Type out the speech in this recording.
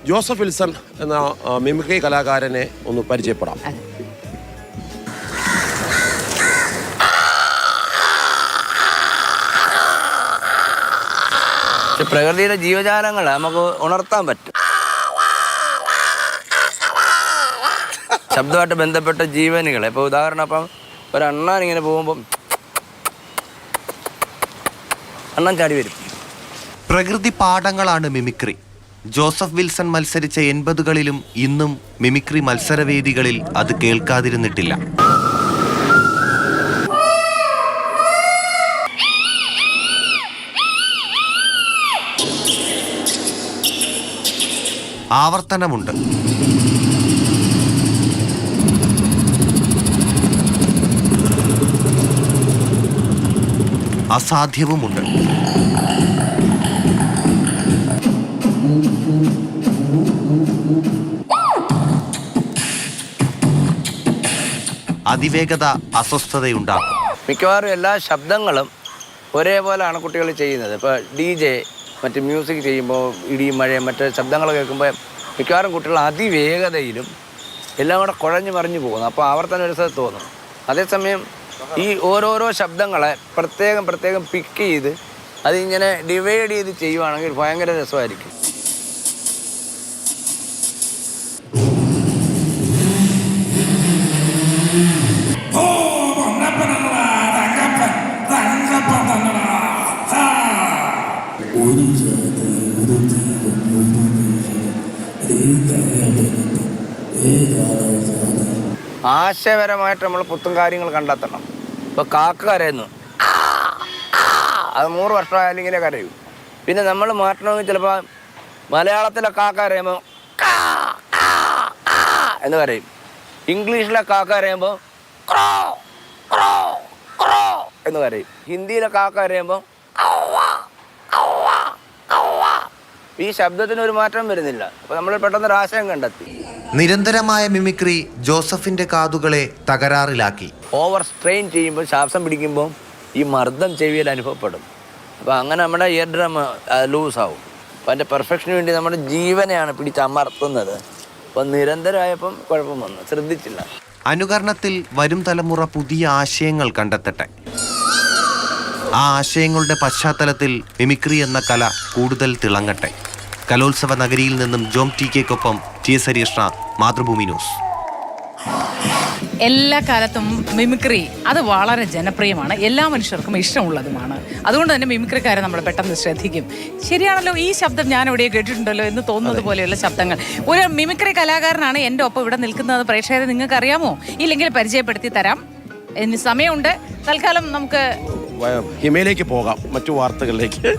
Joseph Wilson എന്ന mimicry കലാകാരനെ ഒന്ന് പരിചയപ്പെടാം. പ്രകൃതിയുടെ ജീവജാലങ്ങൾ നമുക്ക് ഉണർത്താൻ പറ്റും. ശബ്ദമായിട്ട് ബന്ധപ്പെട്ട ജീവനുകൾ. ഇപ്പോൾ ഉദാഹരണം, അപ്പം ഒരു അണ്ണാൻ ഇങ്ങനെ പോകുമ്പം അണ്ണൻ ചാടി വരും. പ്രകൃതി പാഠങ്ങളാണ് മിമിക്രി. ജോസഫ് വിൽസൺ മത്സരിച്ച 80കളിലും ഇന്നും മിമിക്രി മത്സരവേദികളിൽ അത് കേൾക്കാതിരുന്നിട്ടില്ല. ആവർത്തനമുണ്ട്. അസാധ്യവുമുണ്ട്. അതിവേഗത അസ്വസ്ഥതയുണ്ടാക്കും. മിക്കവാറും എല്ലാ ശബ്ദങ്ങളും ഒരേപോലെയാണ് കുട്ടികൾ ചെയ്യുന്നത്. ഇപ്പോൾ DJ മറ്റ് മ്യൂസിക് ചെയ്യുമ്പോൾ ഇടിയും മഴയും മറ്റ് ശബ്ദങ്ങൾ കേൾക്കുമ്പോൾ മിക്കവാറും കുട്ടികൾ അതിവേഗതയിലും എല്ലാം കൂടെ കുഴഞ്ഞു മറിഞ്ഞു പോകുന്നു. അപ്പോൾ ആവർത്തനം ഒരു സ്ഥലത്ത് തോന്നും. അതേസമയം ഈ ഓരോരോ ശബ്ദങ്ങളെ പ്രത്യേകം പിക്ക് ചെയ്ത് അതിങ്ങനെ ഡിവൈഡ് ചെയ്ത് ചെയ്യുവാണെങ്കിൽ ഭയങ്കര രസമായിരിക്കും. ആശയപരമായിട്ട് നമ്മൾ പുത്തും കാര്യങ്ങൾ കണ്ടെത്തണം. ഇപ്പോൾ കാക്ക കരയുന്നു, അത് 100 വർഷമായാലും ഇങ്ങനെ കരയും. പിന്നെ നമ്മൾ മാറ്റണമെങ്കിൽ ചിലപ്പോൾ മലയാളത്തിലെ കാക്ക കരയുമ്പോൾ എന്ന് കരയും. ഇംഗ്ലീഷിലെ കാക്ക കരയുമ്പോൾ എന്ന് കരയും. ഹിന്ദിയിലെ കാക്ക കരയുമ്പോൾ ഈ ശബ്ദത്തിന് ഒരു മാറ്റം വരുന്നില്ല. അപ്പോൾ നമ്മൾ പെട്ടെന്ന് ആശയം കണ്ടെത്തി. നിരന്തരമായ മിമിക്രി ജോസഫിന്റെ കാതുകളെ തകരാറിലാക്കി. ഓവർ സ്ട്രെയിൻ ചെയ്യുമ്പോൾ ശ്വാസം പിടിക്കുമ്പോൾ ഈ മർദ്ദം ചെവിയിൽ അനുഭവപ്പെടും. അപ്പോൾ അങ്ങനെ നമ്മുടെ ഇയർ ഡ്രം ലൂസാവും. അപ്പോൾ അതിൻ്റെ പെർഫെക്ഷന് വേണ്ടി നമ്മുടെ ജീവനെയാണ് പിടിച്ചമർത്തുന്നത്. അപ്പോൾ നിരന്തരമായപ്പം കുഴപ്പം വന്നു, ശ്രദ്ധിച്ചില്ല. അനുകരണത്തിൽ വരും തലമുറ പുതിയ ആശയങ്ങൾ കണ്ടെത്തട്ടെ. ആ ആശയങ്ങളുടെ പശ്ചാത്തലത്തിൽ മിമിക്രി എന്ന കല കൂടുതൽ തിളങ്ങട്ടെ. കലോത്സവ നഗരിയിൽ നിന്നും ജോം TK-ക്കൊപ്പം TS ഹരികൃഷ്ണ, മാതൃഭൂമി ന്യൂസ്. എല്ലാ കാലത്തും മിമിക്രി അത് വളരെ ജനപ്രിയമാണ്, എല്ലാ മനുഷ്യർക്കും ഇഷ്ടമുള്ളതുമാണ്. അതുകൊണ്ട് തന്നെ മിമിക്രിക്കാരെ നമ്മൾ പെട്ടെന്ന് ശ്രദ്ധിക്കും. ശരിയാണല്ലോ, ഈ ശബ്ദം ഞാൻ എവിടെയോ കേട്ടിട്ടുണ്ടല്ലോ എന്ന് തോന്നുന്നത് പോലെയുള്ള ശബ്ദങ്ങൾ. ഒരു മിമിക്രി കലാകാരനാണ് എൻ്റെ ഒപ്പം ഇവിടെ നിൽക്കുന്നത്. പ്രേക്ഷകരെ നിങ്ങൾക്ക് അറിയാമോ? ഇല്ലെങ്കിൽ പരിചയപ്പെടുത്തി തരാം. ഇനി സമയമുണ്ട്. തൽക്കാലം നമുക്ക് ഹിമയിലേക്ക് പോകാം, മറ്റു വാർത്തകളിലേക്ക്.